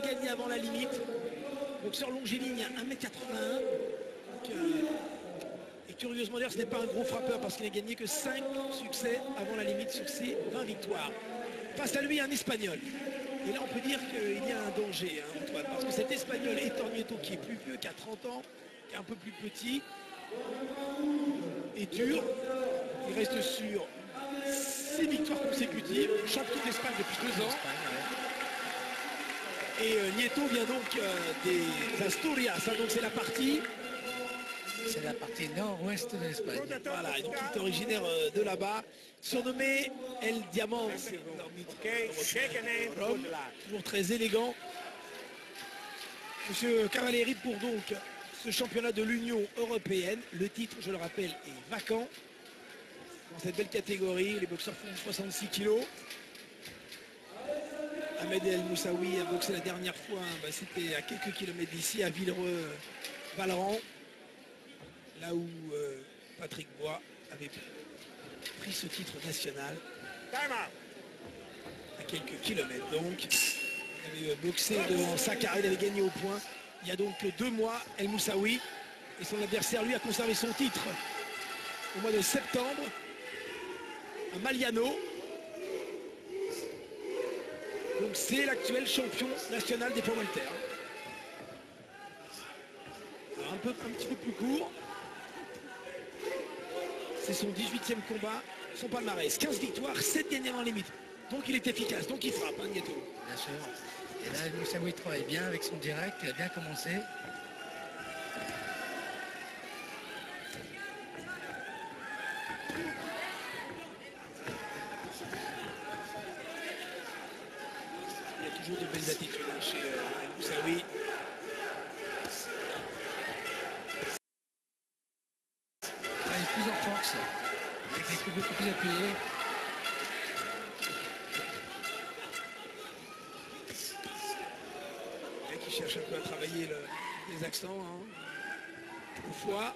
gagné avant la limite. Boxeur longiligne, 1m81. Et curieusement d'ailleurs, ce n'est pas un gros frappeur parce qu'il n'a gagné que 5 succès avant la limite sur ses 20 victoires. Face à lui, un Espagnol. Et là, on peut dire qu'il y a un danger, hein, Antoine, parce que cet Espagnol, Héctor Nieto, qui est plus vieux, qui a 30 ans, qui est un peu plus petit, est dur. Il reste sur 6 victoires consécutives, champion d'Espagne depuis 2 ans. Et Nieto vient donc des Asturias, hein, donc c'est la partie nord-ouest de l'Espagne. Voilà, donc il est originaire de là-bas, surnommé El Diamant, toujours très élégant. Monsieur Cavalieri pour donc ce championnat de l'Union européenne. Le titre, je le rappelle, est vacant. Dans cette belle catégorie, les boxeurs font 66 kilos. Ahmed El Moussaoui a boxé la dernière fois, c'était à quelques kilomètres d'ici, à Villeureux-Vallerand, là où Patrick Bois avait pris ce titre national. À quelques kilomètres donc. Il avait boxé devant sa carrière, il avait gagné au point. Il y a donc 2 mois, El Moussaoui et son adversaire, lui, a conservé son titre au mois de septembre à Maliano. Donc c'est l'actuel champion national des poids welter. Un petit peu plus court. C'est son 18e combat, son palmarès. 15 victoires, 7 gagnés en limite. Donc il est efficace, donc il frappe, hein, Nieto. Bien sûr. Et là, Moussaoui travaille bien avec son direct, il a bien commencé. Il y a toujours de belles attitudes chez Moussaoui. Il est plus en force, avec des coups beaucoup plus appuyés. Qui cherche un peu à travailler les accents, hein. Au foie.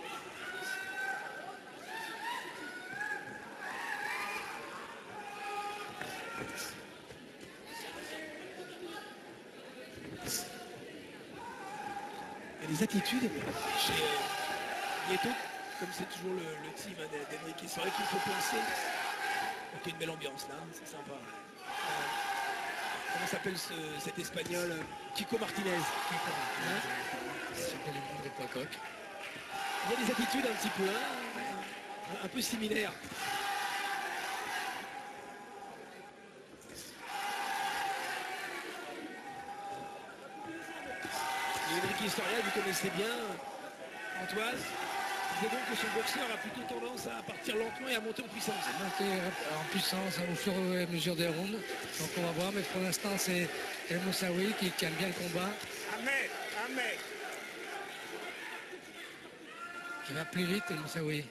Il y a des attitudes chez Nieto, comme c'est toujours le team d'Enrique. C'est vrai qu'il faut penser. Donc il y a une belle ambiance là, c'est sympa. Comment s'appelle cet Espagnol, Chico Martinez, Champion du monde des poids coqs. Il y a des attitudes un petit peu, hein, un peu similaires. Et Enrique Historia, vous connaissez bien, Antoine. Il disait donc que son boxeur a plutôt tendance à partir lentement et à monter en puissance. Monter en puissance au fur et à mesure des rounds. Donc on va voir, mais pour l'instant c'est El Moussaoui qui aime bien le combat. Ahmed. Qui va plus vite, El Moussaoui.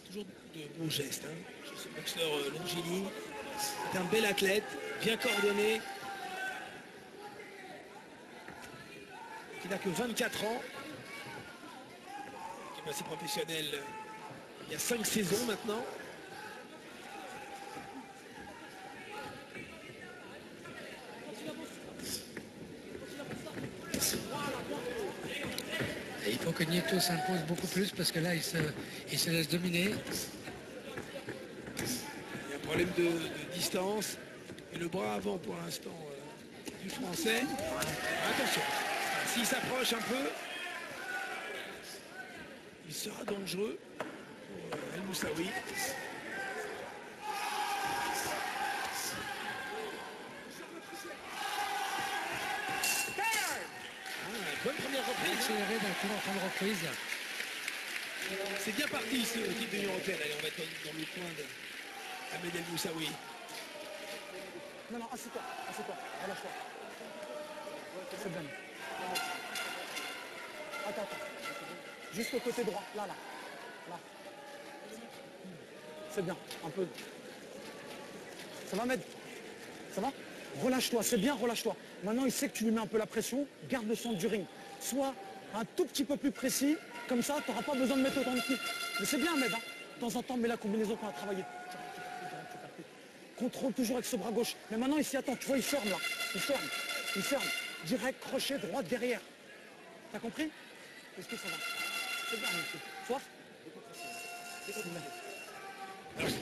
Toujours de beaux gestes, hein, chez ce boxeur longiligne. C'est un bel athlète, bien coordonné. Qui n'a que 24 ans. Qui est passé professionnel il y a 5 saisons maintenant. Et il faut que Nieto s'impose beaucoup plus parce que là il se laisse dominer. Il y a un problème de distance. Et le bras avant pour l'instant du français. Attention, s'il s'approche un peu, il sera dangereux pour El Moussaoui. Bonne première reprise. Accéléré dans le temps de reprise. C'est bien parti ce type d'Union européenne. Allez, on va être dans le coin d'Ahmed El Moussaoui. Non, assieds-toi, relâche-toi. C'est bien. Attends. Juste au côté droit, là. C'est bien, un peu. Ça va, Ahmed? Ça va? Relâche-toi, c'est bien, relâche-toi. Maintenant, il sait que tu lui mets un peu la pression, garde le centre du ring. Sois un tout petit peu plus précis, comme ça, tu n'auras pas besoin de mettre autant de coups. Mais c'est bien, Ahmed, hein. De temps en temps, mets la combinaison qu'on a travaillé. Contrôle toujours avec ce bras gauche. Mais maintenant, il s'y attend, tu vois, il ferme là. Il ferme. Il ferme. Direct, crochet, droite derrière. T'as compris? Est-ce que ça va? C'est bien, monsieur. Soif?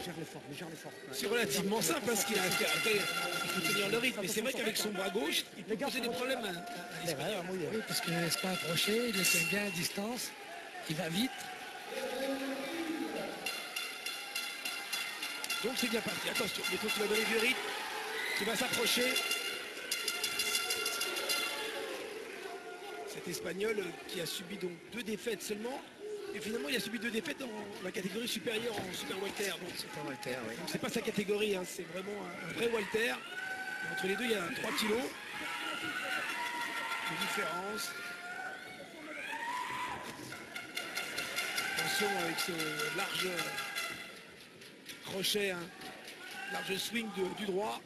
Gère l'effort, mais gère l'effort. C'est relativement simple parce qu'il a après, il faut tenir le rythme. Mais c'est vrai qu'avec son bras gauche, il peut poser des problèmes à l'Espagnol. Oui, parce qu'il ne laisse pas approcher, il le tient bien à distance, il va vite. Donc c'est bien parti. Attention, Nieto qui va donner du rythme, qui va s'approcher. Cet Espagnol qui a subi donc 2 défaites seulement. Et finalement, il a subi 2 défaites dans la catégorie supérieure en super welter. Donc Super Walter, oui. c'est pas sa catégorie, hein, c'est vraiment un vrai welter. Entre les deux, il y a 3 kilos de différence. Attention avec ce large crochet, hein, large swing du droit.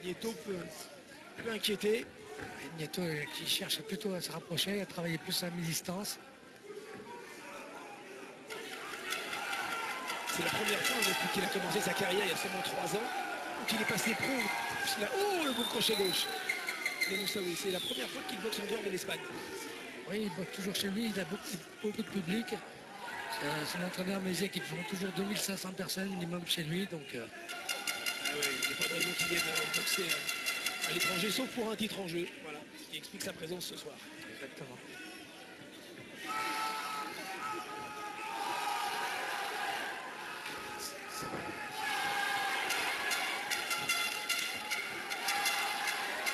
Nieto peut inquiéter. Nieto qui cherche plutôt à se rapprocher, à travailler plus à mi-distance. C'est la première fois depuis qu'il a commencé sa carrière il y a seulement 3 ans. Donc il est passé pro. Oh, le beau crochet gauche. Et donc ça oui, c'est la première fois qu'il boxe en dehors de l'Espagne. Oui, il boxe toujours chez lui, il a beaucoup de public. Son entraîneur me disait qu'ils font toujours 2500 personnes minimum chez lui. Donc, Ah ouais, il n'y a pas de raison qu'il vienne boxer à l'étranger, sauf pour un titre en jeu. Voilà, ce qui explique sa présence ce soir. exactement.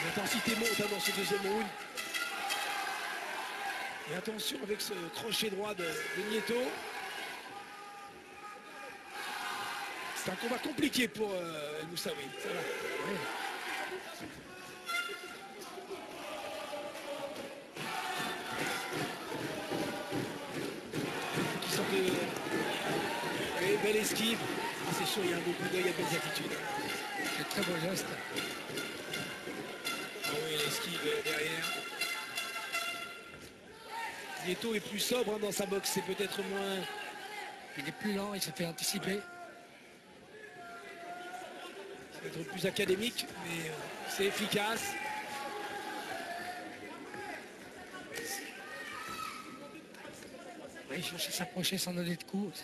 L'intensité monte dans ce deuxième round. Et attention avec ce crochet droit de Nieto. C'est un combat compliqué pour El Moussaoui. Ça va. Oui. Qui sort de... Oui, belle esquive. C'est sûr, il y a un beau coup d'œil, il y a de belles attitudes. C'est très beau geste. Ah oui, l'esquive derrière. Nieto est plus sobre hein, dans sa boxe, c'est peut-être moins... Il est plus lent, il se fait anticiper. Peut-être plus académique, mais c'est efficace. Il cherche à s'approcher sans donner de coups.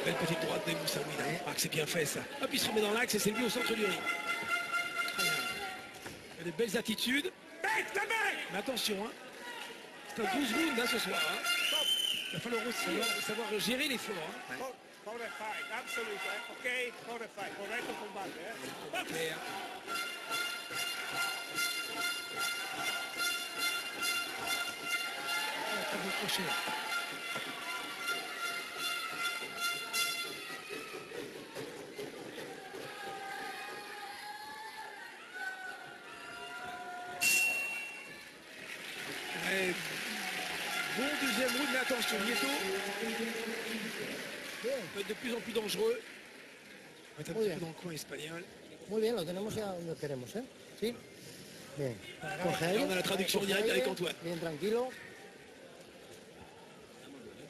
Belle petite droite de Moussaoui. Ah, que c'est bien fait ça. Hop, il se remet dans l'axe et c'est lui au centre du ring. Très bien. Il y a des belles attitudes. Mais attention, hein. C'est un 12 rounds hein, ce soir. Hein. Il va falloir aussi savoir gérer l'effort. Hein. For the fight, absolutely. Okay, for the fight, correcto combate. Clair. Très beau crochet. Ouais. Bon deuxième round, mais attention, Nieto peut être de plus en plus dangereux. On va être un petit peu dans le coin espagnol. Muy bien, lo tenemos ya donde queremos, ¿eh? ¿Sí? Bien. Coge Là, aire, on a la traduction coge directe avec aire, Antoine. bien tranquilo.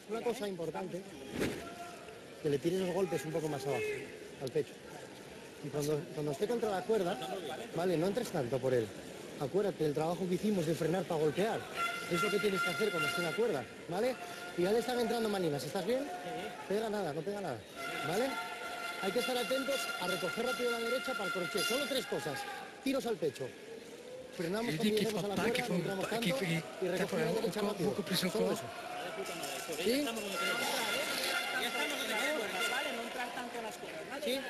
Una cosa importante, que le tires los golpes un poco más abajo, al pecho. Y cuando esté contra la cuerda, vale, no entres tanto por él. Acuérdate del trabajo que hicimos de frenar para golpear. Es lo que tienes que hacer cuando esté en la cuerda, ¿vale? Y ya le están entrando maninas, ¿estás bien? Pega nada, no pega nada, ¿vale? Hay que estar atentos a recoger rápido la derecha para el crochet. Solo 3 cosas. Tiros al pecho. Frenamos Il cuando dit qu'il ne lleguemos a la frappe pas, qu'il cuerda, no entramos tanto y tape recogemos la derecha rápido. beaucoup plus au Solo corps. eso. ¿Sí? ¿Vale? No entrar tanto en las cuerdas, ¿vale? Sí.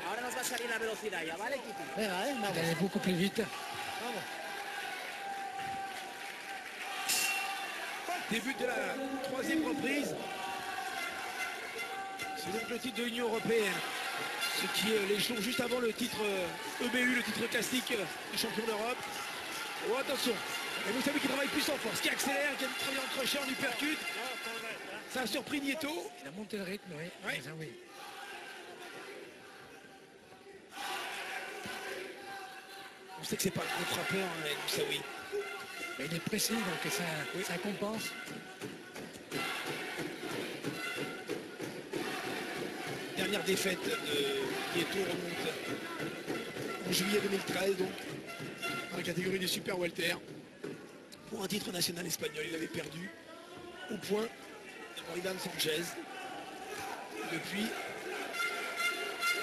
Ahora nos va a salir la velocidad ya, ¿vale, Kiki? Venga, Il vamos. allait beaucoup plus vite. Vamos. Début de la 3e reprise. C'est donc le titre de l'Union Européenne. Ce qui est l'échelon juste avant le titre EBU, le titre classique du champion d'Europe. Oh attention, et vous savez qu'il travaille plus en force, qui accélère, qui a travaillé en crochet, en uppercut. Ça a surpris Nieto. Il a monté le rythme, oui. Ouais. Ça, oui. On sait que c'est pas un gros frappeur, hein, Moussaoui. Mais il est précis, donc ça compense. dernière défaite de Nieto remonte en juillet 2013, donc dans la catégorie du super welter. Pour un titre national espagnol, il avait perdu au point devant Ivan Sanchez. Depuis,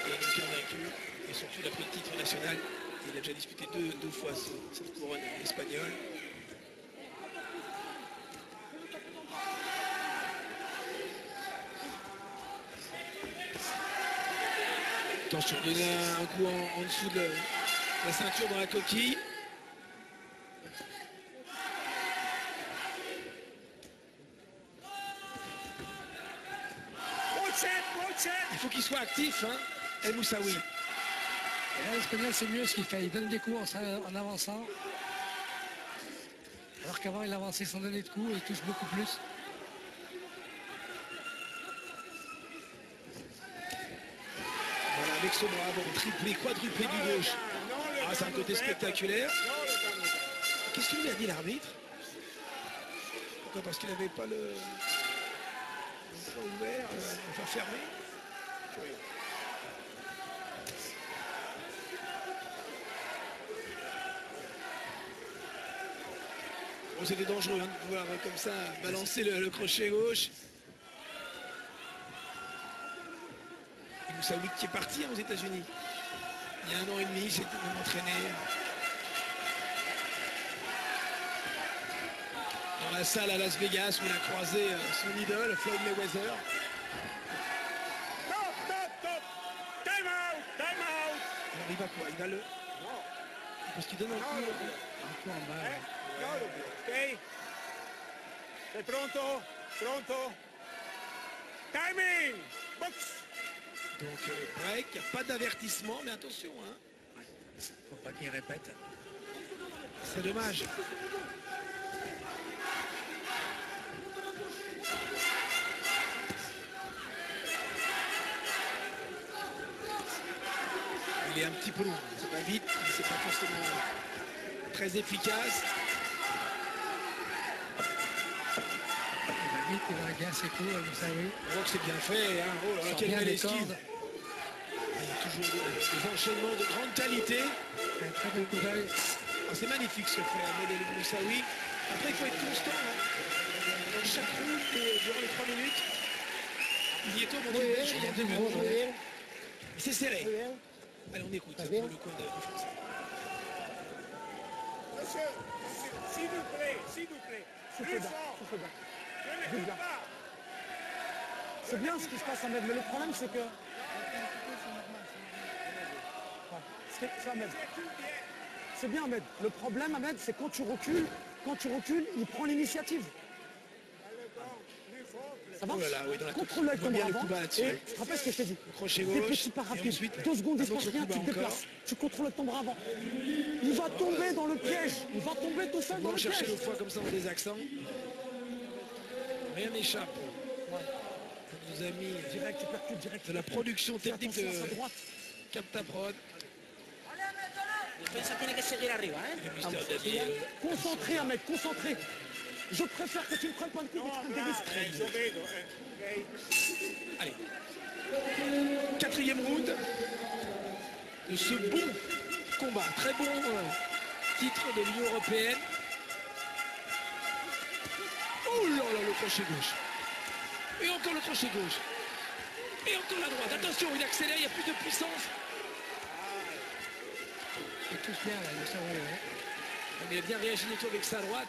il a donc invaincu et surtout il a pris le titre national. Il a déjà disputé deux fois cette couronne espagnole. Attention, il a un coup en dessous de la ceinture dans la coquille. Il faut qu'il soit actif, hein, El Moussaoui. L'Espagnol, c'est mieux ce qu'il fait. Il donne des coups en avançant. Alors qu'avant, il avançait sans donner de coups et il touche beaucoup plus. Voilà, avec ce bras, bon, triplé, quadruplé du gauche. Ah, c'est un côté spectaculaire. Qu'est-ce qu'il lui a dit l'arbitre? Pourquoi? Parce qu'il n'avait pas le poing ouvert, enfin fermé. Curieux. Bon, c'était dangereux hein, de pouvoir comme ça balancer le crochet gauche. Et Moussaoui qui est parti hein, aux États-Unis. Il y a 1 an et demi, il s'est entraîné dans la salle à Las Vegas où il a croisé son idole, Floyd Mayweather. Alors il va quoi? Il va le... Parce qu'il donne un coup en bas. Ok. Sei pronto? Pronto? Timing! Box! Donc break, il n'y a pas d'avertissement, mais attention. Hein. Faut pas qu'il répète. C'est dommage. Il est un petit peu long, ça va vite, mais c'est pas forcément très efficace. Il va vite, il va gagner ses coups, vous savez. On voit que c'est bien fait, hein. Oh là là, quelle belle esquive. Il y a toujours des enchaînements de grande qualité. Un très bon coup d'œil. Ah, c'est magnifique ce que fait Ahmed El Moussaoui. Après, il faut être constant. Hein. Dans chaque route, durant les 3 minutes, il y est au moment Muy du bien, il y a 2 muy minutes. bien, C'est serré. muy bien. Allez, on écoute Très pour bien. le coin de France. Monsieur, s'il vous plaît, s'il vous plaît. Souffle Plus bien, fort. souffle bien. Je ne Bouge peux bien. pas. C'est bien ce qui se passe, Ahmed, mais le problème c'est que... C'est Ahmed. C'est bien, Ahmed. Le problème, Ahmed, c'est quand tu recules, il prend l'initiative. Ça va? Oh là là, oui, dans la Contrôle avec on voit ton bien bras le coup avant. bas là-dessus. Et tu te rappelles ce que je t'ai dit? Crochet Des gauche. petits pas Et rapides. ensuite, 2 secondes, il se un passe autre rien, coup tu bas te encore. déplaces. Tu contrôles avec ton bras avant. Il va tomber dans le piège. Il va tomber tout seul On dans va le chercher piège. le foie comme ça en des accents. Rien n'échappe à nos amis Direct, tu percutes, direct. de la production Fais technique attention à sa de droite. Captaprod. Defensa tiene que seguir arriba, ¿eh? Le Mister David. Concentré, Ahmed, concentré. Je préfère que tu ne prennes pas le coup, que tu prennes des risques. Zo vedo, ok? Allez. 4e round de ce bon combat. Très bon titre de l'Union européenne. Oh là là, le crochet gauche. Et encore le crochet gauche. Et encore la droite. Attention, il accélère, il y a plus de puissance. Il touche bien, là, le Moussaoui, ouais. Mais il a bien réagi Nieto avec sa droite.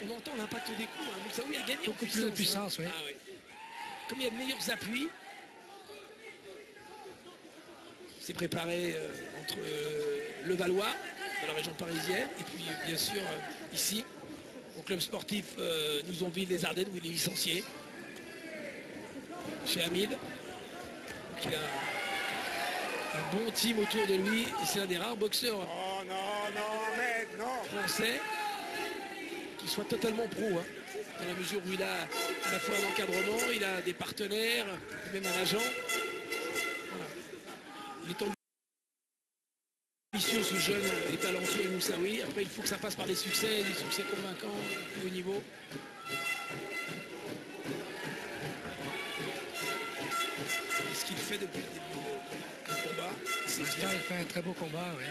On entend l'impact des coups. Hein. Moussaoui a gagné Beaucoup en plus de puissance. puissance, oui. Ah, oui. Comme il y a de meilleurs appuis, c'est préparé entre le Valois, dans la région parisienne, et puis bien sûr ici, au club sportif Nouzonville les Ardennes, où il est licencié, chez Hamid. Donc, il a un bon team autour de lui, et c'est un des rares boxeurs Oh non, non, Ahmed, non. français qui soit totalement pro, hein, dans la mesure où il a à la fois un encadrement, il a des partenaires, même un agent. Voilà. Il est ambitieux ce jeune et talentueux Moussaoui. Après il faut que ça passe par des succès convaincants au haut niveau. Et ce qu'il fait fait depuis le début du combat. C'est L'instant, il fait un très beau combat, oui.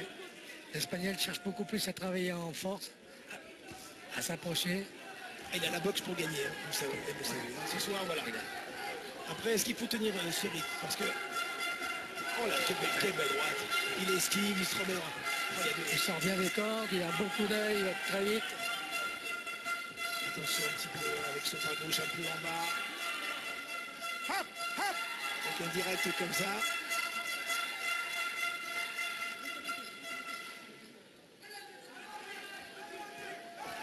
L'Espagnol cherche beaucoup plus à travailler en force, à s'approcher. Il a la boxe pour gagner, hein, vous savez, vous savez. Ce soir, voilà. Après, est-ce qu'il faut tenir ce rythme? Parce que... Oh là, quelle belle droite. Il esquive, il se remet droit. Oh, Il sort bien des cordes, il a un bon coup d'œil, il va très vite. Attention un petit peu avec ce bras gauche un peu en bas. Hop, hop. Donc un direct comme ça.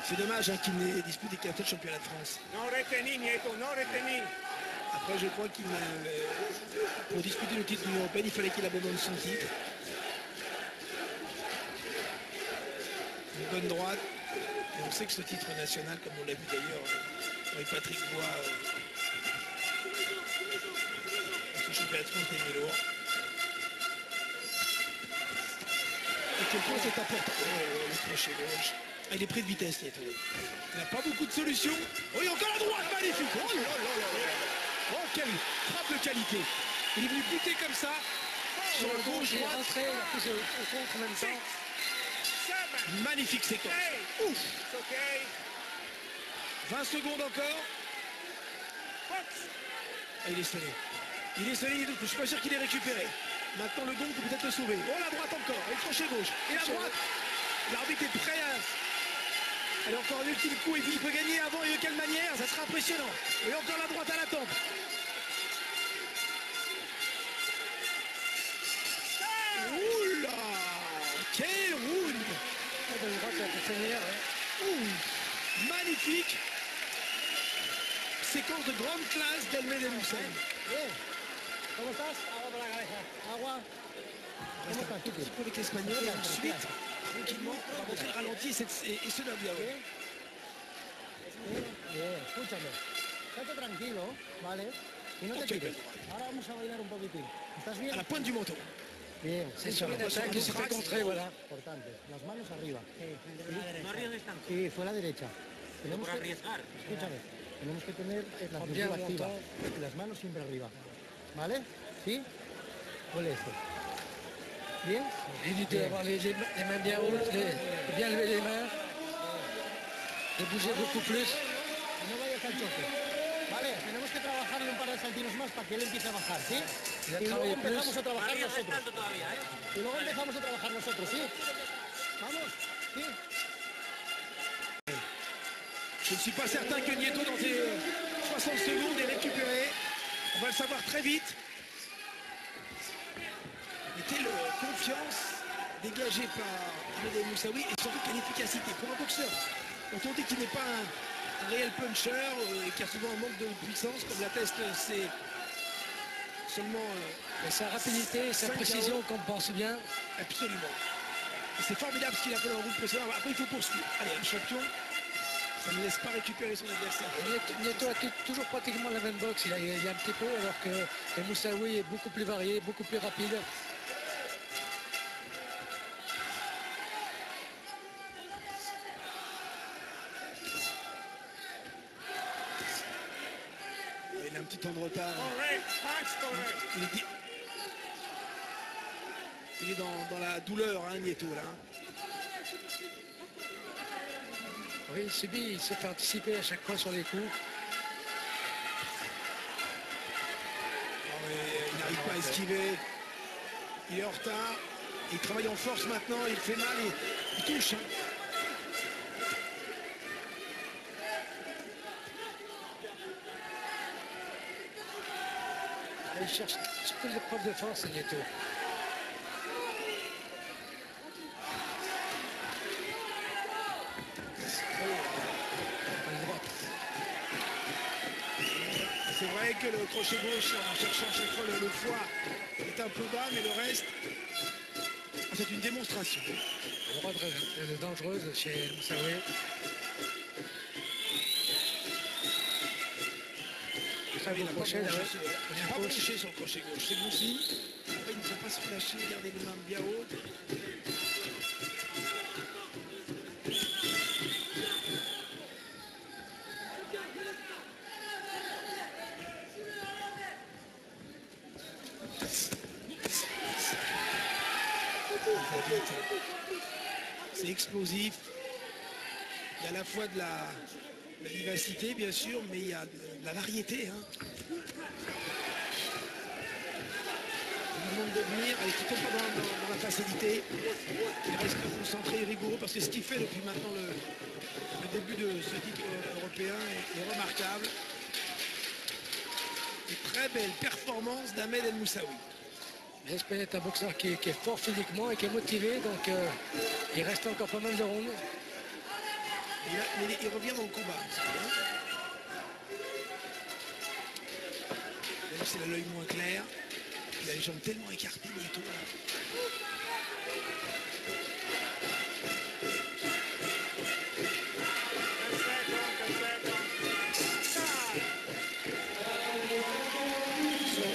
C'est dommage hein, qu'il n'ait disputé qu'un seul championnat de France. No retení, Nieto, no retení. Après, je crois qu'il pour disputer le titre de l'Union européenne, il fallait qu'il abandonne son titre. Une bonne droite. Et on sait que ce titre national, comme on l'a vu d'ailleurs avec Patrick Bois, ce championnat de France des lourd. Et quel point c'est important. Oh, le crochet gauche. Ah, il est pris de vitesse, Nieto. Il n'a pas beaucoup de solutions. Oh, il y a encore la droite, magnifique. Oh là là là là. Oh, quelle frappe de qualité. Il est venu buter comme ça. Sur la gauche, Il est droite. rentré, il a poussé au contre en même temps. 7, Magnifique séquence. 8. Ouf. It's okay. 20 secondes encore. Box. Ah, il est sonné. Il est sonné, je ne suis pas sûr qu'il ait récupéré. Maintenant le gong peut peut-être le sauver. Oh, la droite encore. Et le crochet gauche. Et la droite. L'arbitre est prêt à... Allez, encore un ultime coup. Et puis il peut gagner avant. Et de quelle manière? Ça sera impressionnant. Et encore la droite à la tempe. Oula. Quel round. De droite, il a pu finir, ouais. Ouh, magnifique. Séquence de grande classe d'Elmed El Moussaoui. Bien. ¿Cómo estás? Agua por la cabeza. Agua. ¿Cómo estás, Un Kiki? petit peu avec l'espagnol et ensuite, tranquillement, on va montrer le ralenti et ce d'un dialogue. Bien, escúchame. Estate tranquilo, ¿vale? Y no te Ok, tires. Ahora vamos a bailar un poquitín. ¿Estás bien? À la pointe du menton. Bien. C'est sur une attaque qui s'est fait contrer, voilà. Importante. Las manos arriba. No arriesgues tanto. Y fue a la derecha. Tenemos Por que, arriesgar. escúchame, tenemos que tener la Bien cintura activa montado. y las manos siempre arriba. ¿Vale? ¿Sí? Huele esto. ¿Bien? Éviter d'avoir les mains bien hautes, bien lever les mains, de bouger beaucoup plus. Y no vayas al choque. Vale, tenemos que trabajarle un par de saltinos más para que él empiece a bajar, ¿sí? Y ya Y luego trabaja empezamos plus. a No trabajar arriesgues nosotros. tanto todavía, ¿eh? Y luego empezamos a trabajar nosotros, ¿sí? Vamos, ¿sí? Je ne suis pas certain que Nieto, dans ces 60 secondes, ait récupéré. On va le savoir très vite. Mais quelle confiance dégagée par Elmed El Moussaoui et surtout quelle efficacité. Pour un boxeur, dont on dit qu'il n'est pas un réel puncher et qui a souvent un manque de puissance, comme l'atteste c'est seulement Et sa rapidité, sa 5 précision compense bien. absolument. Et c'est formidable ce qu'il a fait dans le round précédent. Après, il faut poursuivre. Allez, un champion, ça ne laisse pas récupérer son adversaire. Nieto a toujours pratiquement la même boxe, il a un petit peu, alors que El Moussaoui est beaucoup plus varié, beaucoup plus rapide. Il a un petit temps de retard. Correct. Punch correct. Il est dans la douleur, hein, Nieto, là. Oui, il subit, il se fait anticiper à chaque fois sur les coups. Non, mais il n'arrive pas à esquiver. Il est en retard. Il travaille en force maintenant. Il fait mal. Il touche. Hein. Il cherche surtout l'épreuve de force, Nieto. C'est vrai que le crochet gauche, en cherchant à chaque fois le foie, est un peu bas, mais le reste, c'est une démonstration. La droite est dangereuse chez El Moussaoui. Très beau crochet, là, ouais. Il n'a pas bronché sur le crochet gauche, c'est bon signe. Après, il ne faut pas se flasher, garder les mains bien hautes. C'est explosif. Il y a à la fois de la vivacité, bien sûr, mais il y a de la variété. Hein. Il lui demande de venir, allez, qui tombe pas dans la facilité. Il reste concentré et rigoureux parce que ce qu'il fait depuis maintenant le début de ce titre européen est remarquable. Une très belle performance d'Ahmed El Moussaoui. L'Espagnol est un boxeur qui est fort physiquement et qui est motivé, donc il reste encore pas mal de rondes. Il revient dans le combat. Même s'il a l'œil moins clair, il a les jambes tellement écartées, Nieto.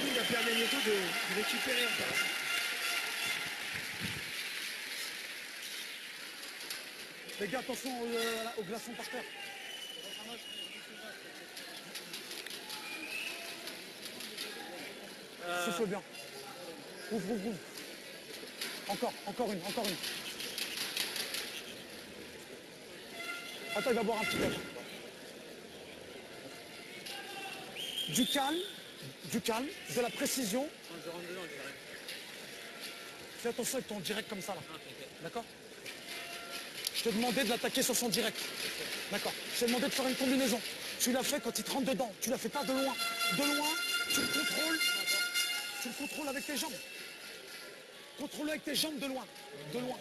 Il a permis à Nieto de récupérer un pas. Les gars, attention au glaçon par terre. Souffle bien. Ouvre. Encore une. Attends, il va boire un petit peu. Du calme, de la précision. Fais attention avec ton direct comme ça là. D'accord ? Je t'ai demandé de l'attaquer sur son direct. D'accord. Je t'ai demandé de faire une combinaison. Tu l'as fait quand il te rentre dedans. Tu la fais pas de loin. De loin, tu le contrôles. Tu le contrôles avec tes jambes. Contrôle-le avec tes jambes de loin. De loin.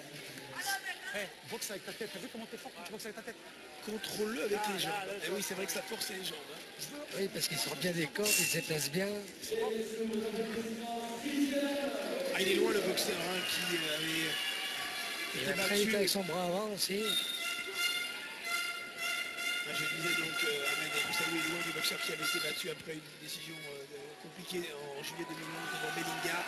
Boxe avec ta tête. T'as vu comment t'es fort quand tu boxes avec ta tête? Contrôle-le avec les jambes. Et oui, c'est vrai que ça force les jambes. Hein. Oui, parce qu'il sort bien des cordes, il se déplace bien. Ah, il est loin le boxeur hein, qui avait... Il a très avec son bras avant aussi. Je disais donc Ahmed El Moussaoui est loin du boxeur qui avait été battu après une décision compliquée en juillet 2011 devant Bellinga.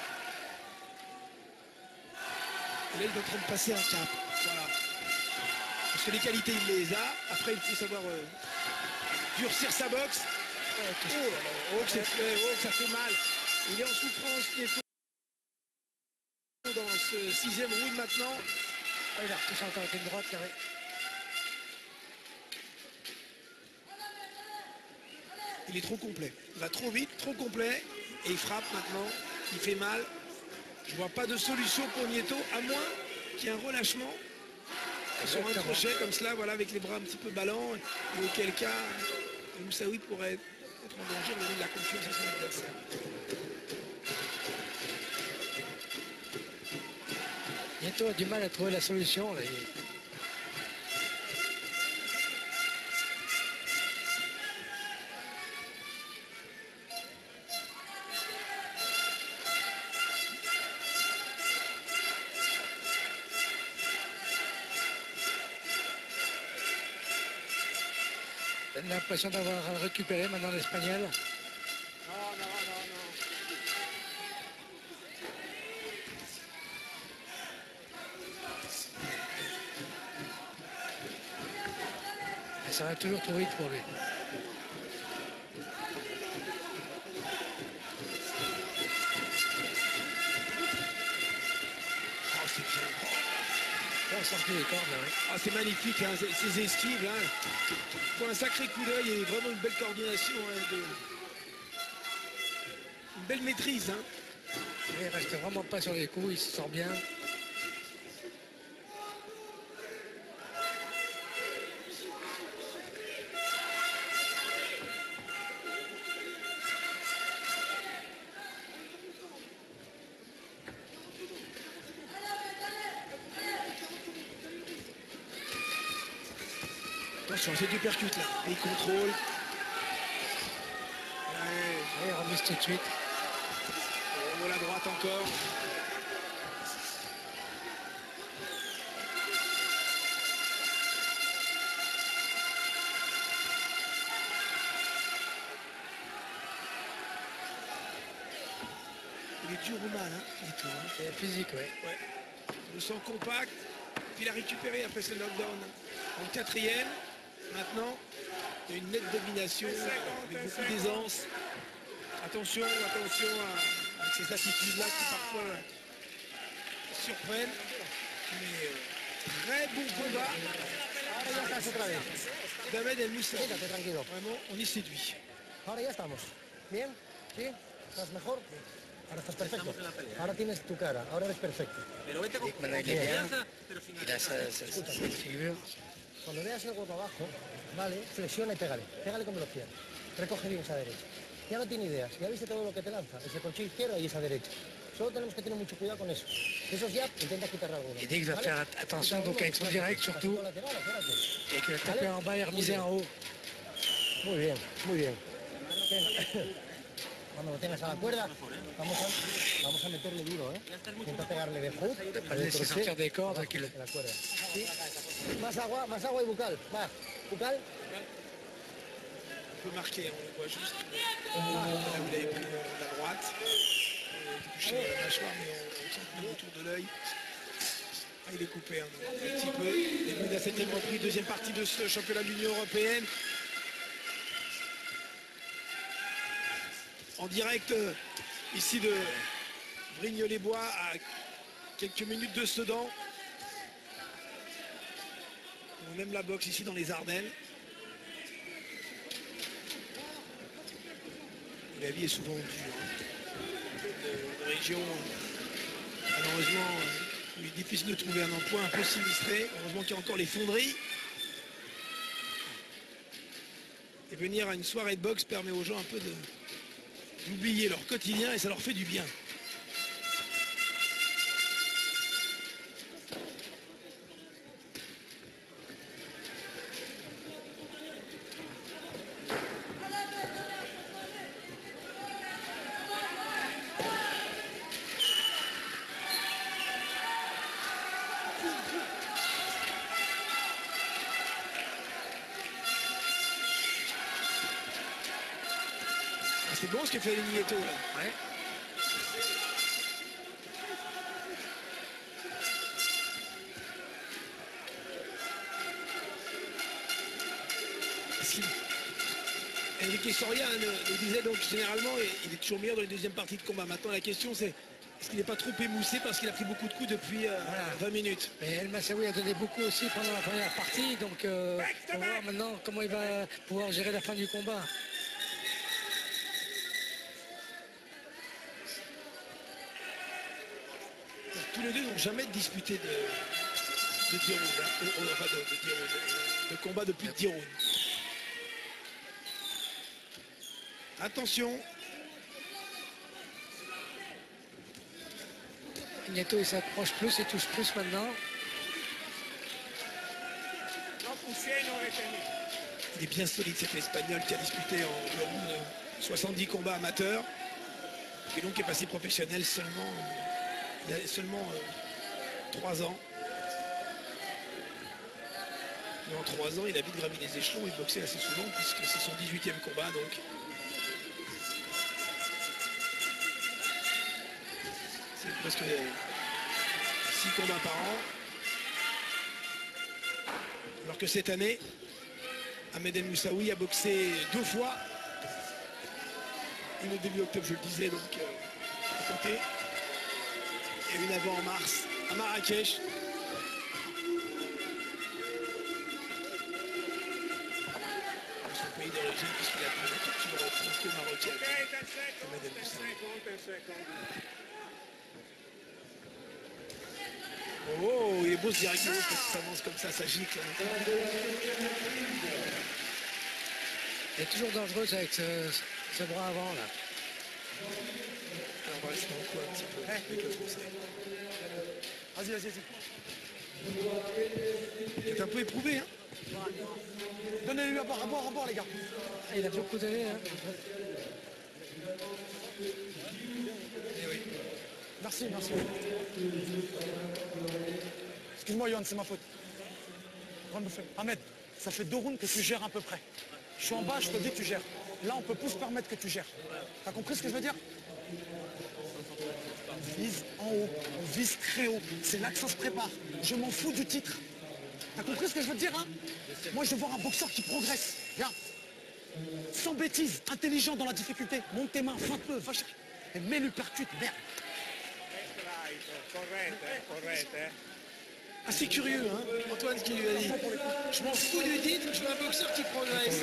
Et là il est en train de passer un cap. Voilà. Parce que les qualités il les a. Après il faut savoir durcir sa boxe. Ça fait mal. Il est en souffrance Nieto dans ce 6e round maintenant. Il a repoussé encore avec une droite carré. Il est trop complet. Il va trop vite, trop complet. Et il frappe maintenant. Il fait mal. Je vois pas de solution pour Nieto, à moins qu'il y ait un relâchement sur un crochet comme cela, voilà, avec les bras un petit peu ballants. Et auquel cas, El Moussaoui pourrait être en danger, mais il a confiance à son adversaire. Nieto a du mal à trouver la solution. Là. On a l'impression d'avoir récupéré maintenant l'Espagnol. Non. Ça va toujours trop vite pour lui. Oh, c'est bien. Là, on sortit les cordes, là, oui. Ah, c'est magnifique, hein, ces esquives. Hein. Pour un sacré coup d'œil et vraiment une belle coordination. Hein, une belle maîtrise. Hein. Il reste vraiment pas sur les coups, il se sort bien. Attention, c'est du percute là. Et il contrôle. Il remise tout de suite. Oh, la droite encore. Il est dur ou mal, hein, Nieto, hein. C'est physique, oui. Ouais. Le sent compact. Puis il a récupéré après ce knockdown en 4e. Maintenant, il y a une nette domination avec beaucoup d'aisance. Attention à ces attitudes-là qui parfois surprennent. Mais très bon combat. Ahora ya estás otra vez. David El Moussaoui. Quédate tranquilo. Vraiment, on y séduit. Ahora ya estamos. ¿Bien? ¿Sí? ¿Estás mejor? Ahora estás perfecto. Ahora tienes tu cara. Ahora eres perfecto. Pero vete con Maintenant, il est bien. pero sin Il a sa figure. Cuando veas el hueco abajo, vale, flexiona y pégale. Pégale con velocidad. Recoge bien esa derecha. Ya no tiene ideas. Ya viste todo lo que te lanza. Ese coche izquierdo y esa derecha. Solo tenemos que tener mucho cuidado con eso. Esos ya, intenta quitarle alguno. Et dès qu'il va ¿vale? faire attention donc avec son direct surtout, Pasito lateral, acuérdate. et qu'il va taper en bas et remiser en haut. Muy bien, muy bien. Cuando lo tengas a la cuerda, vamos a meterle duro, ¿eh? Intenta pegarle de hook, Pas le laisser sortir des cordes, qu'il en la cuerda. ¿Sí? Más agua y bucal. Va, bucal. Un peu marqué, on le voit juste. Là, vous l'avez pris la droite. Touché la mâchoire, mais on sent que autour de l'œil. Ah, il est coupé un petit peu. Début de la 7e reprise, deuxième partie de ce championnat de l'Union européenne. En direct ici de Brignolles-les-Bois à quelques minutes de Sedan. On aime la boxe ici dans les Ardennes. La vie est souvent dure. De région, malheureusement, il est difficile de trouver un emploi un peu sinistré. Heureusement qu'il y a encore les fonderies. Et venir à une soirée de boxe permet aux gens un peu d'oublier leur quotidien et ça leur fait du bien. C'est bon ce que fait Nieto là. Ouais. Enrique Soria le disait donc généralement il est toujours meilleur dans les deuxièmes parties de combat. Maintenant la question c'est est-ce qu'il n'est pas trop émoussé parce qu'il a pris beaucoup de coups depuis 20 minutes. Mais El Moussaoui a donné beaucoup aussi pendant la première partie, donc on va voir maintenant comment il va pouvoir gérer la fin du combat. Tous les deux n'ont jamais disputé de 10 rounds, hein. Enfin de combat de plus de 10 rounds. Attention. Nieto il s'approche plus, il touche plus maintenant. No pousser, no retenir. Il est bien solide cet Espagnol qui a disputé environ 70 combats amateurs. Et donc est passé professionnel seulement. Il a seulement 3 ans. Mais en 3 ans, il a vite gravi les échelons et boxé assez souvent puisque c'est son 18e combat. Donc. C'est presque 6 combats par an. Alors que cette année, Ahmed El Moussaoui a boxé 2 fois. Une au début octobre, je le disais, donc à côté. Et une avant en mars à Marrakech. Son pays d'origine, puisqu'il a pris la culture franco-marocaine. Okay, 10 seconds, 10 seconds, 10 seconds. Oh, il est beau ce direct parce que ça avance comme ça gicle. Il est toujours dangereuse avec ce bras avant là. Alors on va rester en quoi un petit peu avec le français. Vas-y. Il est un peu éprouvé, hein. Donnez-lui à boire, les gars. Il a beaucoup donné. Hein. Eh oui. Merci. Excuse-moi, Yohan, c'est ma faute. Grande bouffée. Ahmed, ça fait 2 rounds que tu gères à peu près. Je suis en bas, je te dis que tu gères. Là, on peut plus se permettre que tu gères. T'as compris ce que je veux dire? On vise en haut, on vise très haut. C'est là que ça se prépare. Je m'en fous du titre. T'as compris ce que je veux te dire, hein? Moi, je veux voir un boxeur qui progresse. Viens. Sans bêtises, intelligent dans la difficulté. Monte tes mains, frappe-le, va chercher. Et mets-lui percute, merde. correct. Assez curieux, hein, Antoine, ce qu'il lui a dit. Je m'en fous du titre, je veux un boxeur qui progresse.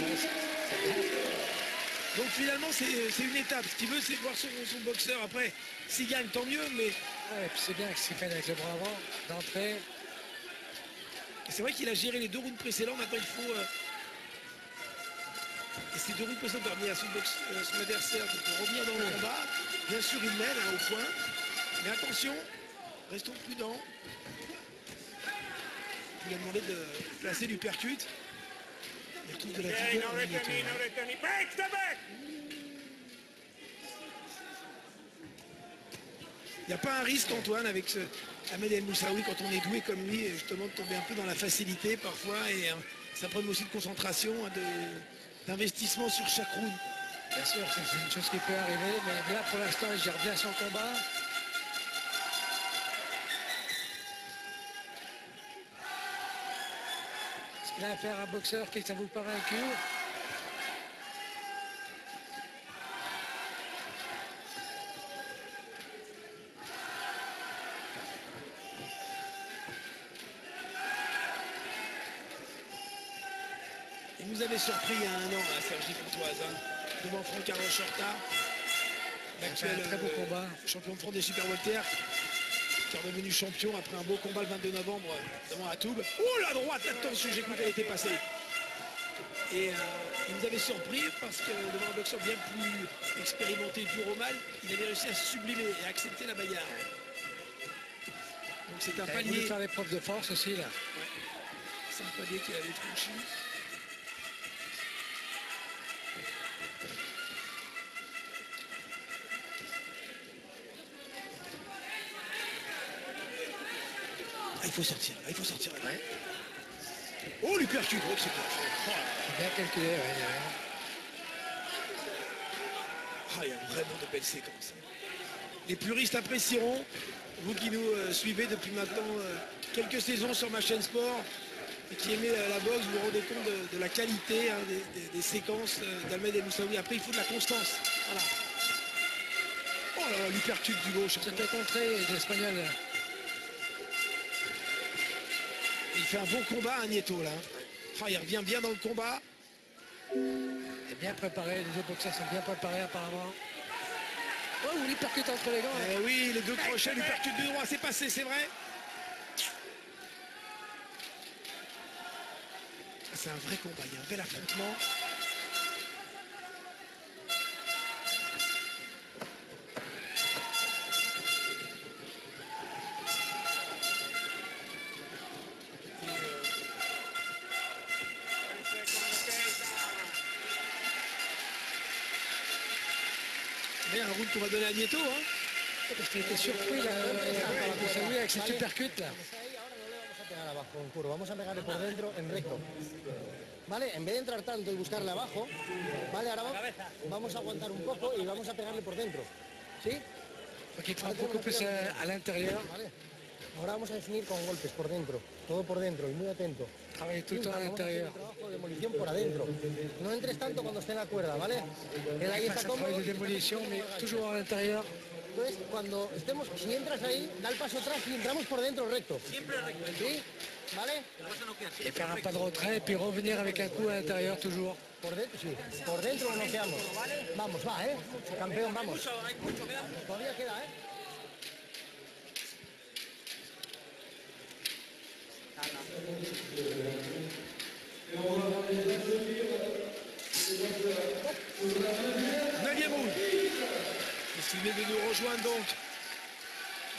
Donc finalement, c'est une étape. Ce qu'il veut, c'est voir son boxeur. Après, s'il gagne, tant mieux, mais Ouais, et puis c'est bien ce qu'il fait avec le bras avant, d'entrée. c'est vrai qu'il a géré les 2 rounds précédents. Maintenant, il faut... Et ces 2 rounds précédents permis à son adversaire de revenir dans le combat. Bien sûr, il mène au point. Mais attention, restons prudents. Il lui a demandé de placer du percute. Il retrouve de la Okay, vigueur. no returning, no returning. Break the back! Il n'y a pas un risque, Antoine, avec Ahmed El Moussaoui, quand on est doué comme lui, justement, de tomber un peu dans la facilité parfois. Et ça prend aussi de concentration, d'investissement sur chaque round. Bien sûr, c'est une chose qui peut arriver, mais là pour l'instant il gère bien son combat. Ce qu'il a à faire un boxeur qui s'avoue pas vaincu. Il nous avait surpris il y a 1 an, à Sergi Pontoise, hein, devant Franck Arrochorta, l'actuel très beau combat. champion de France des super welter, qui est redevenu champion après un beau combat le 22 novembre devant Atoub. Oh la droite, attention, j'ai cru qu'elle était passée. Et il nous avait surpris parce que devant un boxeur bien plus expérimenté, dur au mal, il avait réussi à se sublimer et à accepter la bagarre. Donc c'est un Il a voulu palier, faire des preuves de force aussi là. c'est un palier qu'il avait franchi. Ah, il faut sortir, là, il faut sortir. Là. Oh, l'hypercute, oh, c'est bien fait. Oh, Bien calculé, ouais. il y a vraiment de belles séquences. Les puristes apprécieront, vous qui nous suivez depuis maintenant quelques saisons sur ma chaîne sport et qui aimez la boxe, vous vous rendez compte de la qualité hein, des séquences d'Ahmed El Moussaoui. Après, il faut de la constance. Voilà. Oh là là, l'hypercute du gauche. C'était contré l'Espagnol. Il fait un bon combat à Nieto là. Ah, il revient bien dans le combat. Il est bien préparé, les deux boxeurs sont bien préparés apparemment. Oh, ou l'hypercute entre les gants. Eh oui, les 2 crochets, l'hypercute du droit, c'est passé, c'est vrai. C'est un vrai combat, il y a un bel affrontement. Mais un round qu'on va donner à Nieto, hein. Parce qu'il était surpris là, Moussaoui avec cette hypercute là. Ahí ahora no le vamos a pegar abajo en curva, vamos a pegarle por dentro en recto. Vale, en vez de entrar tanto y buscarle abajo, vale, ahora vamos a aguantar un poco y vamos a pegarle por dentro. ¿Sí? Donc il frappe beaucoup plus à l'intérieur. Vale. Ahora vamos a definir con golpes por dentro, todo por dentro y muy atento. Travailler tout le temps à Vamos a hacer l'intérieur. un trabajo de demolición por adentro. No entres tanto cuando esté en la cuerda, ¿vale? Él ahí Pas está un cómodo. travail de démolition, mais toujours à l'intérieur. Entonces, cuando estemos, si entras ahí, da el paso atrás y entramos por dentro recto. Siempre recto. ¿Sí? ¿Vale? Et faire un pas de retrait et puis revenir avec un coup à l'intérieur toujours. Por dentro, sí. Por dentro lo noqueamos. Vamos, va, ¿eh? Campeón, vamos. Hay mucho, queda. Todavía queda, ¿eh? Neuvième round. Si vous venez de nous rejoindre donc,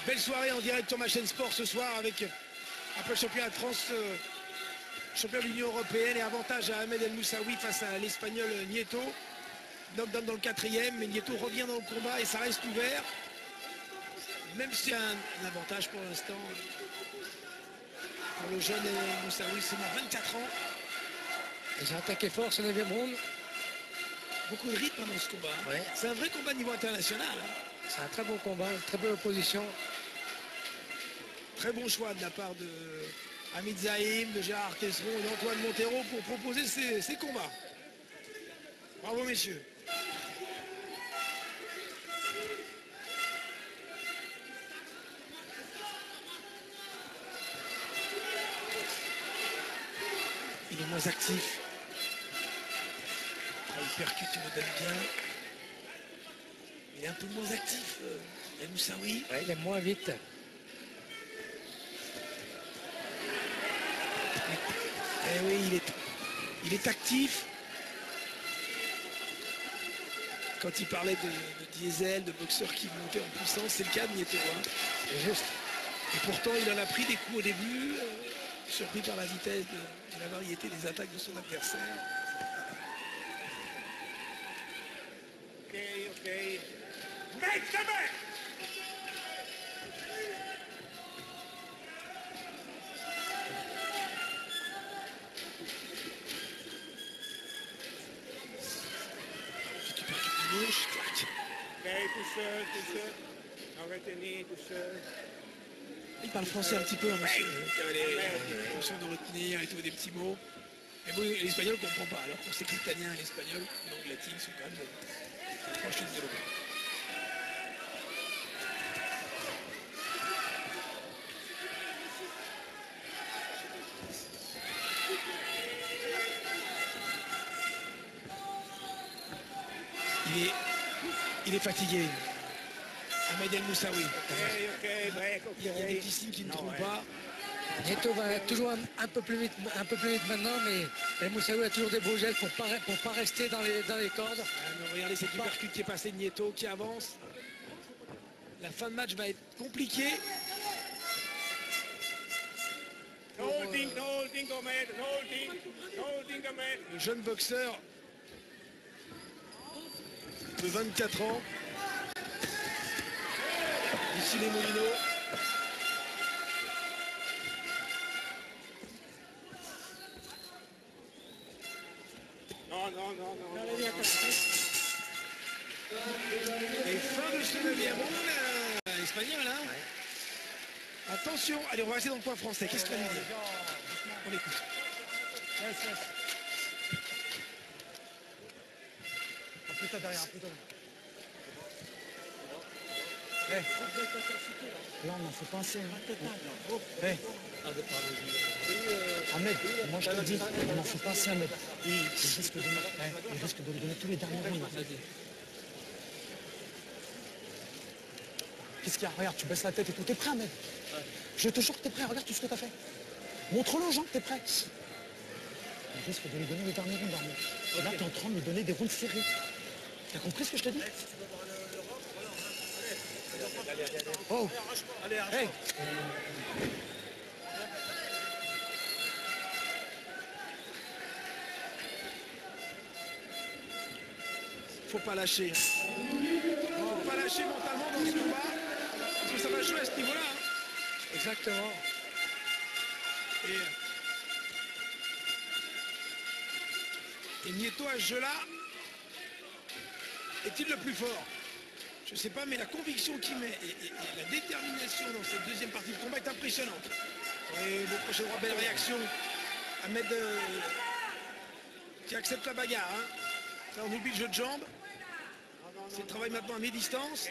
belle soirée en direct sur ma chaîne sport ce soir avec après le championnat de France, champion de l'Union Européenne et avantage à Ahmed El Moussaoui face à l'Espagnol Nieto. Knockdown dans le 4e, mais Nieto revient dans le combat et ça reste ouvert. Même si c'est un avantage pour l'instant pour le jeune El Moussaoui, seulement 24 ans. Ils ont attaqué fort ce 9e round. Beaucoup de rythme dans ce combat. Ouais. C'est un vrai combat niveau international. Hein. C'est un très bon combat, une très belle opposition. Très bon choix de la part de Hamid Zahim, de Gérard Artesson et d'Antoine Montero pour proposer ces combats. Bravo messieurs. Il est moins actif. Ah, il percute, il me donne bien. Il est un peu moins actif, El Moussaoui. Ouais, il est moins vite. Eh oui, il est actif. Quand il parlait de diesel, de boxeurs qui montaient en puissance, c'est le cas de Nieto. Hein. C'est juste. Et pourtant, il en a pris des coups au début, surpris par la vitesse de la variété des attaques de son adversaire. Ok, ok. Make the man! Tu percutes du gauche, clac. Ok, toucheur. Retenir, toucheur. Il parle français un petit peu, hein, monsieur. Attention de retenir et tout, des petits mots. Mais bon, l'espagnol ne comprend pas, alors qu'on sait que l'italien et l'espagnol, langue latine, sont quand même proches de zéro. Il est fatigué. Ahmed El Moussaoui. Ok, break, ok. Il y a des petits signes qui ne trompent pas. Nieto va toujours un peu plus vite maintenant, mais El Moussaoui a toujours des beaux gestes pour pas rester dans les cordes. Ah, mais regardez cette uppercut qui est passée de Nieto qui avance. La fin de match va être compliquée. No holding, Ahmed. No holding, Ahmed. Le jeune boxeur de 24 ans. Ici les Moulineaux. Non. Et fin de ce 9e round, espagnol, hein. Attention, allez, on va rester dans le coin français. Qu'est-ce qu'il va nous dire? On écoute. Un peu derrière, un peu derrière. Là, on n'en fait pas assez. Ahmed, moi je te dis, on n'en fait pas assez, Ahmed. Il risque de lui donner tous les derniers rounds. Qu'est-ce qu'il y a? Regarde, tu baisses la tête et tout. T'es prêt, Ahmed? Je te jure que t'es prêt. Regarde tout ce que t'as fait. Montre-le aux gens que t'es prêt. Il risque de lui donner les derniers rounds, Ahmed. Là, t'es en train de lui donner des rounds serrés. T'as compris ce que je te dis? Oh! Hey! Faut pas lâcher. Faut pas lâcher mentalement dans ce combat. Parce que ça va jouer à ce niveau-là. Hein. Exactement. Et Nieto à ce jeu-là est-il le plus fort? Je ne sais pas, mais la conviction qu'il met et la détermination dans cette deuxième partie de combat est impressionnante. Et bon, prochaine belle réaction. Ahmed qui accepte la bagarre. Hein. Là, on oublie le jeu de jambes. C'est le travail maintenant à mi-distance.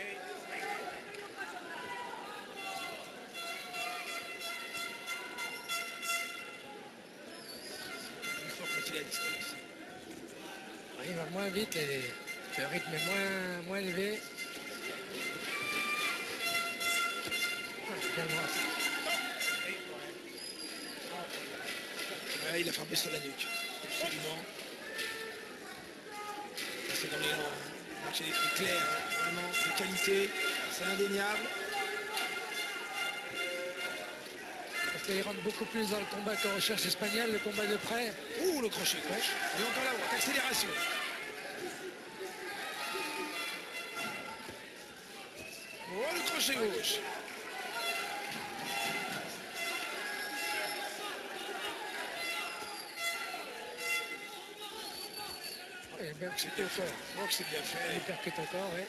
Il faut quand il est à distance. Il va moins vite, le rythme est moins élevé. Ouais, il a frappé sur la nuque. Absolument. C'est dans les matchs clair, hein. Vraiment de qualité, c'est indéniable. Parce qu'il rentre beaucoup plus dans le combat qu'en recherche espagnole, le combat de près. Ouh, le crochet gauche. Et encore la droite, accélération. Oh, le crochet gauche. C'était fort. Oh, c'est bien fait. Il percute encore, oui.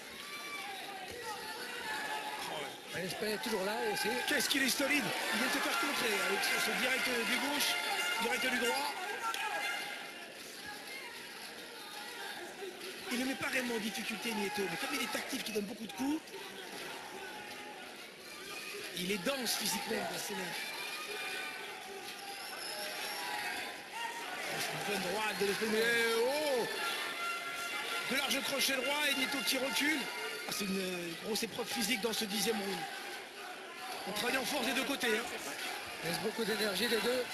Oh, ouais. L'Espagne est toujours là aussi. Qu'est-ce qu'il est solide. Il vient de se faire contrer avec ce direct du gauche, direct du droit. Il ne met pas réellement en difficulté Nieto, mais comme il est actif, qui donne beaucoup de coups, il est dense physiquement, c'est Bonne droite de l'espagnol. Oh, de large crochet droit et Nieto qui recule. Ah, c'est une grosse épreuve physique dans ce 10e round. On travaille en force des deux côtés. Hein. Il reste beaucoup d'énergie les deux.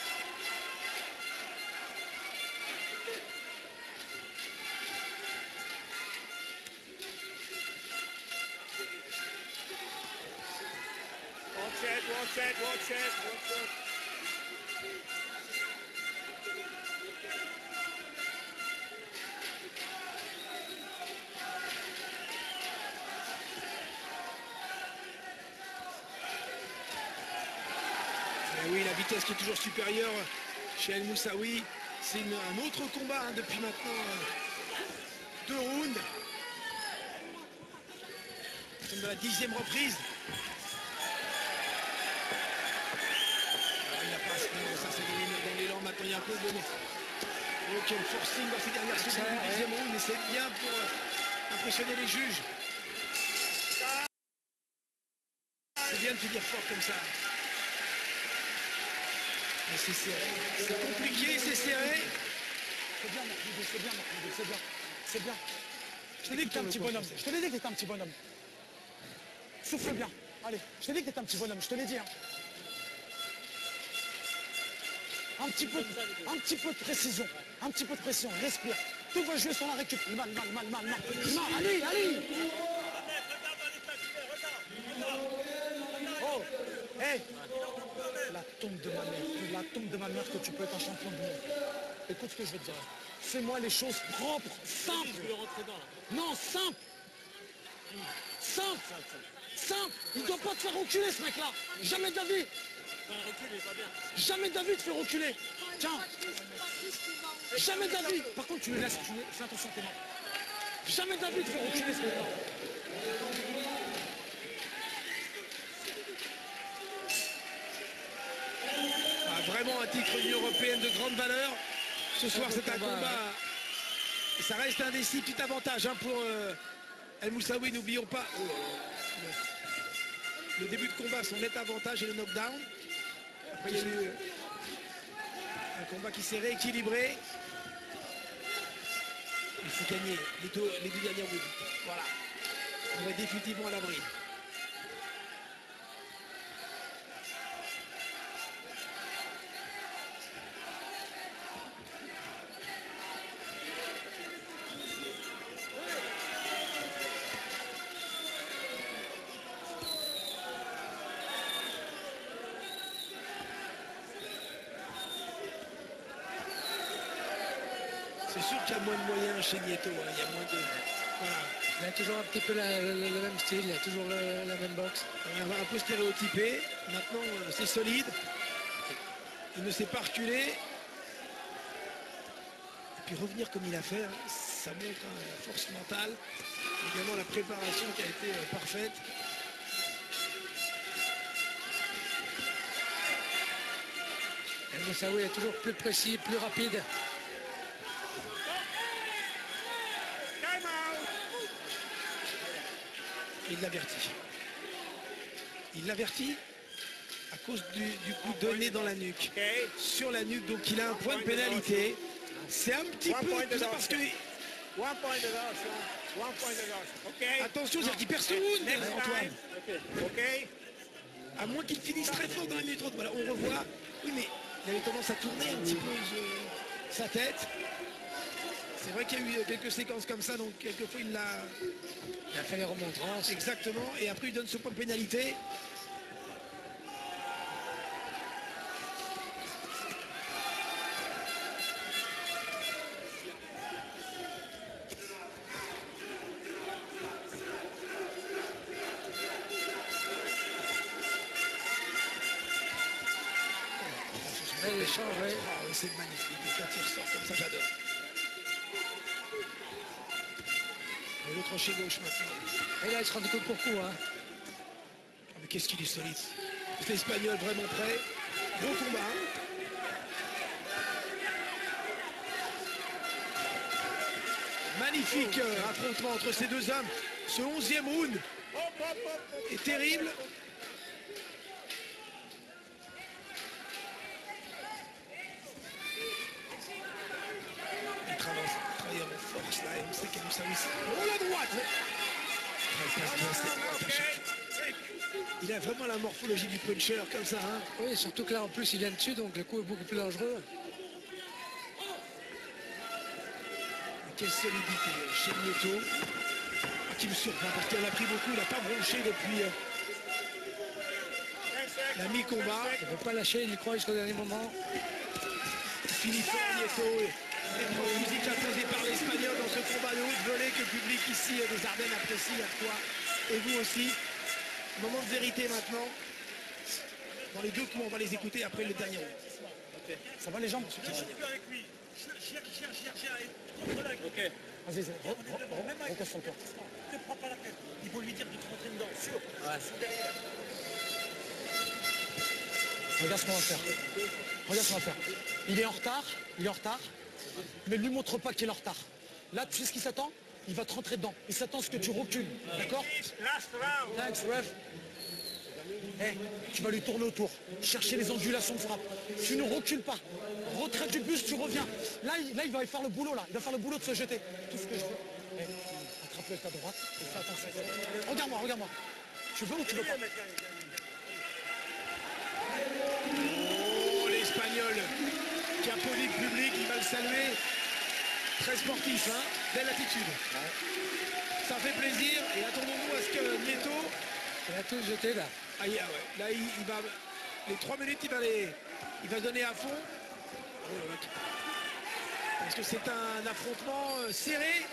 Watch it, watch it, watch it, watch it. Et oui, la vitesse qui est toujours supérieure chez El Moussaoui. C'est un autre combat hein, depuis maintenant 2 rounds. Nous sommes dans la 10e reprise. Alors, il a pas ça c'est dans l'élan maintenant. Il y a un peu de ok, le forcing dans ces dernières secondes du 10e round, mais c'est bien pour impressionner les juges. C'est bien de finir fort comme ça. Mais c'est serré. C'est compliqué, c'est serré. C'est bien, Marc, c'est bien, Marc, c'est bien. C'est bien. Je t'ai dit que t'es un petit bonhomme. Je te l'ai dit que t'étais un petit bonhomme. Souffle bien. Allez, je t'ai dit que t'étais un petit bonhomme, je te l'ai dit. Hein. Un petit peu de précision. Un petit peu de pression. Respire. Tout va jouer sur la récup. Mal. Allez, allez. Oh, hey. La tombe de ma mère que tu peux être un champion du monde. Écoute ce que je vais te dire. Fais-moi les choses propres, simples. Non, simple. Simple. Il ne doit pas te faire reculer ce mec-là. Jamais de la vie. Jamais de la vie te faire reculer. Tiens. Jamais de la vie. Par contre, tu le laisses. Fais attention à tes mains. Jamais de la vie te faire reculer ce mec-là. Vraiment un titre d'Union européenne de grande valeur. Ce soir, c'est un combat. Et ça reste un des 6 petits avantages hein, pour El Moussaoui. N'oublions pas le début de combat, son net avantage et le knockdown. Après, il y a eu un combat qui s'est rééquilibré. Il faut gagner les deux derniers rounds. Voilà. On est définitivement à l'abri. C'est sûr qu'il y a moins de moyens chez Nieto, hein. Il y a moins de... Voilà. Il a toujours un petit peu le même style, il a toujours la même boxe. Un peu stéréotypé. Maintenant, c'est solide. Il ne s'est pas reculé. Et puis revenir comme il a fait, hein, ça montre hein, la force mentale. Également la préparation qui a été parfaite. El Moussaoui est toujours plus précis, plus rapide. Il l'avertit. Il l'avertit à cause du coup donné dans la nuque. Sur la nuque, donc il a un point de pénalité. C'est un petit peu tout ça parce que... Attention, c'est-à-dire qu'il perd son round, Antoine. À moins qu'il finisse très fort dans la minute 30. Voilà, on revoit. Oui, mais il avait tendance à tourner un petit peu sa tête. C'est vrai qu'il y a eu quelques séquences comme ça, donc quelquefois il a fait les remontrances. Exactement, et après il donne ce point de pénalité. C'est magnifique, quand il ressort comme ça, j'adore. Et l'autre chez gauche maintenant. Et là, il se rend coup pour coup. Hein. Mais qu'est-ce qu'il est solide. C'est l'Espagnol vraiment prêt. Gros combat. Magnifique affrontement entre ces deux hommes. Ce 11e round est terrible. Moussaoui. Oh, la droite. Il passe bien, cette droite. Il a vraiment la morphologie du puncher comme ça. Hein. Oui, surtout que là en plus il vient dessus, donc le coup est beaucoup plus dangereux. Quelle solidité chez Nieto. Qui me surprend parce qu'il en a pris beaucoup, il n'a pas bronché depuis la mi-combat. Il ne veut pas lâcher, il y croit jusqu'au dernier moment. Finit fort Nieto. Et musique imposée par l'Espagnol dans ce combat de haute volée que le public ici des Ardennes apprécie à toi et vous aussi. Moment de vérité maintenant. Dans les deux coups, on va les écouter après le dernier round. Okay. Ça va les jambes? Ok. Vas-y, reconcentre-toi. Ne prends pas la tête. Il faut lui dire de te rentrer dedans. Sûr. Regarde ce qu'on va faire. Regarde ce qu'on va faire. Il est en retard, mais ne lui montre pas qu'il est en retard. Là, tu sais ce qu'il s'attend? Il va te rentrer dedans. Il s'attend à ce que tu recules. D'accord? Last round. Thanks, ref. Hey, tu vas lui tourner autour, chercher les ondulations de frappe. Tu ne recules pas. Retraite du buste, tu reviens. Là, il va faire le boulot, là. Il va faire le boulot de se jeter. Tout ce que je veux. Hey, attrape-le avec ta droite et fais attention. Regarde-moi. Tu veux ou tu veux pas? Oh, l'Espagnol qui applaudit le public, il va le saluer. Très sportif, hein, belle attitude. Ça fait plaisir et attendons-nous à ce que Nieto... Il a tout jeté là. Ah, yeah, ouais. Là, il va... Les 3 minutes, il va donner à fond. Parce que c'est un affrontement serré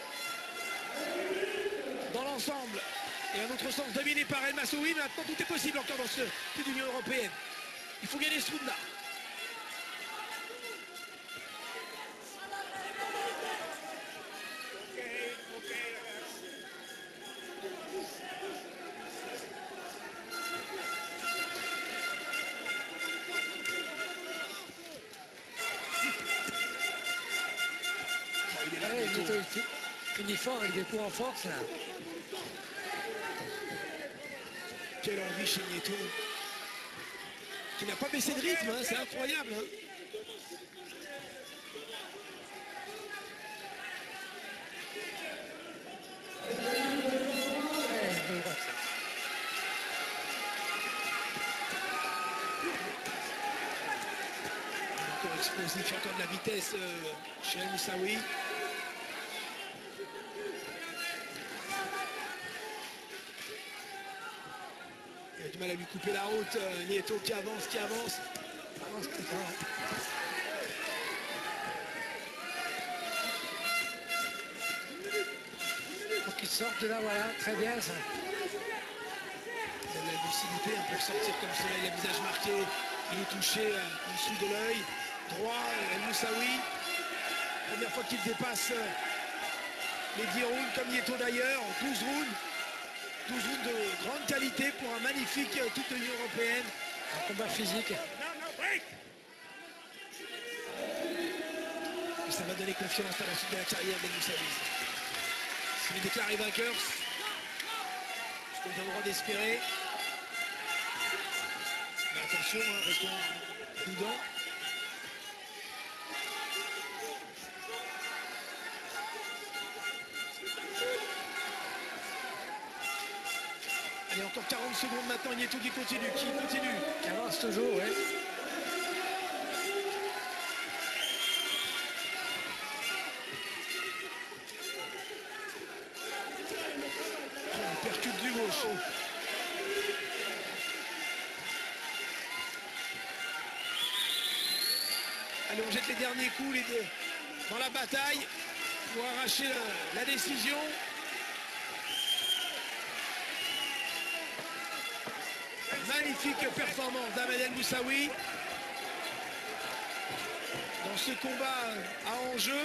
dans l'ensemble. Et à notre sens, dominé par El Moussaoui. Maintenant, tout est possible encore dans ce pays d'Union européenne. Il faut gagner ce round-là. Il finit fort avec des coups en force là. Quelle envie chez Nieto. Qui n'a pas baissé de rythme, hein, c'est incroyable. Hein. Encore explosif, encore de la vitesse chez El Moussaoui. Il a du mal à lui couper la route. Nieto qui avance. Avance tout le temps. Pour qu'il sorte de là, voilà, très bien ça. Il a de la lucidité hein, pour sortir comme cela. Il a le visage marqué. Il est touché en dessous de l'œil. Droit, El Moussaoui. Première fois qu'il dépasse les 10 rounds comme Nieto d'ailleurs. 12 rounds. 12 rounds de grande qualité pour un magnifique titre de l'Union européenne. Un combat physique. Et ça va donner confiance à la suite de la carrière d'El Moussaoui. S'il est déclaré vainqueur, ce qu'on a le droit d'espérer. Mais attention, hein, restons prudents. Il y a encore 40 secondes maintenant, Nieto qui continue, Qui avance toujours, oui. Il percute du gauche. Allez, on jette les derniers coups les deux, dans la bataille pour arracher la décision. Magnifique performance d'Ahmed El Moussaoui dans ce combat à enjeu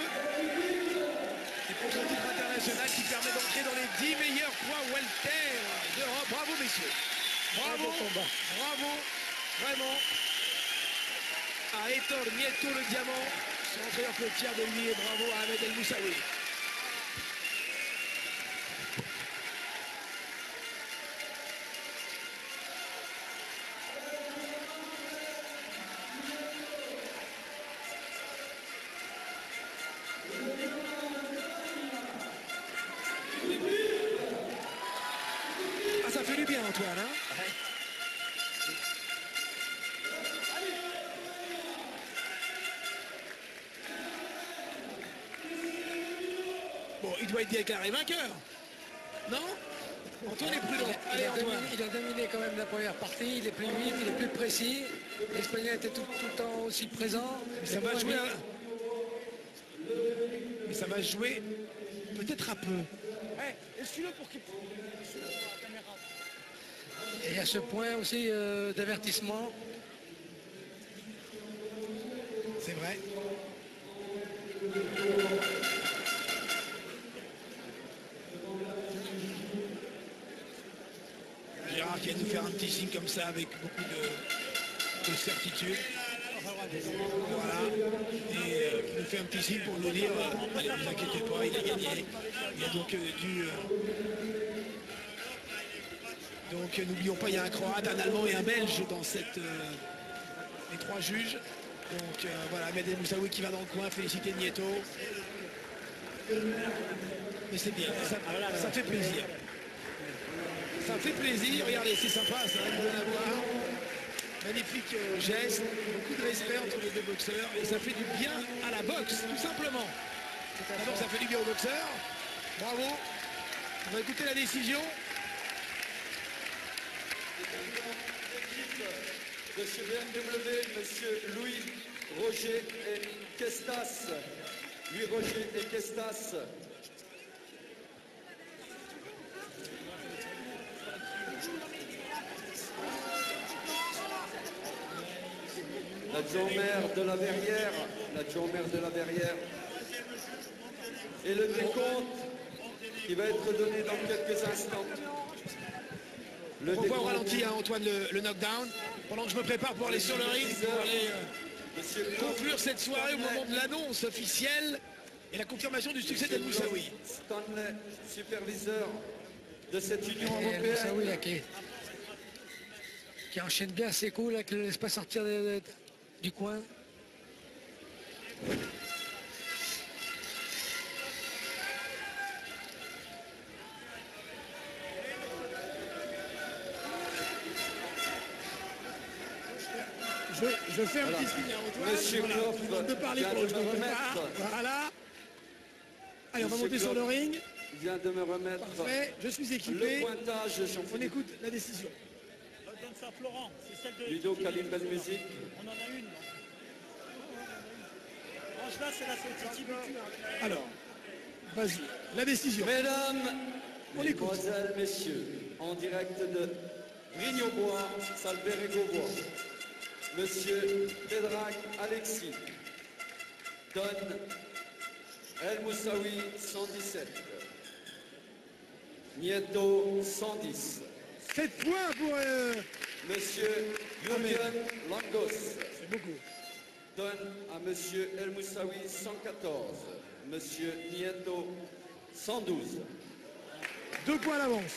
et pour son titre international qui permet d'entrer dans les 10 meilleurs poids welter d'Europe. Bravo messieurs, bravo, vraiment à Héctor Nieto le diamant, son entraîneur peut être fier de lui et bravo à Ahmed El Moussaoui. Antoine. Hein. Bon, il doit être déclaré vainqueur. Non? Antoine est prudent. Allez, Antoine. Il a dominé quand même la première partie. Il est plus vite, il est plus précis. L'Espagnol était tout le temps aussi présent. Ça va jouer. Mais ça va jouer peut-être un peu. Et suis-le pour qu'il... Et à ce point aussi d'avertissement. C'est vrai. Gérard qui vient nous faire un petit signe comme ça avec beaucoup de certitude. Voilà. Et qui nous fait un petit signe pour nous dire allez, ne vous inquiétez pas, il a gagné. Il a donc donc n'oublions pas, il y a un Croate, un Allemand et un Belge dans cette les trois juges. Donc voilà, Ahmed El Moussaoui qui va dans le coin, féliciter Nieto. Mais c'est bien, ça fait plaisir. Ça fait plaisir, regardez, c'est sympa, ça va être bon à voir. Magnifique geste, beaucoup de respect entre les deux boxeurs et ça fait du bien à la boxe, tout simplement. Donc ça fait du bien aux boxeurs. Bravo. On va écouter la décision. De chez BMW, monsieur Louis Roger et Kestas. Louis Roger et Kestas. L'adjoint-maire de la Verrière, et le décompte qui va être donné dans quelques instants. On voit au ralenti, hein, Antoine, le knockdown. Pendant que je me prépare pour aller sur le ring, pour aller conclure cette soirée au moment de l'annonce officielle et la confirmation du succès d'El Moussaoui. Stanley, superviseur de cette Union Et El européenne. Moussaoui là, qui enchaîne bien ses coups, là, qui ne le laisse pas sortir du coin. Je fais un petit signe à Antoine. Monsieur voilà. Klopp Je demande de parler vient pour de que je me me prépare. remettre. Voilà. Allez, on va Monsieur monter sur le Klopp ring. vient de me remettre Parfait, je suis le équipé. pointage. On écoute la décision. Donne ça à Florent, c'est celle de... Ludo Kalim Belmuzik. On en a une. Là, c'est la Titi Butu. Alors, vas-y, la décision. Mesdames, On écoute. mesdemoiselles, messieurs, en direct de Rignobois, Salbert-et-Gaubois, monsieur Pedrac Alexis donne El Moussaoui 117, Nieto 110, 7 points pour... monsieur Jürgen Langos C'est beaucoup. donne à monsieur El Moussaoui 114, monsieur Nieto 112. 2 points d'avance.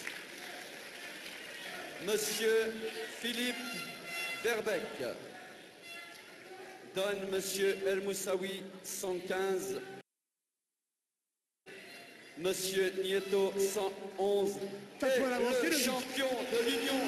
Monsieur Philippe Verbeck donne monsieur El Moussaoui 115, monsieur Nieto 111 Quatre et points d'avance, c'est le le champion de l'Union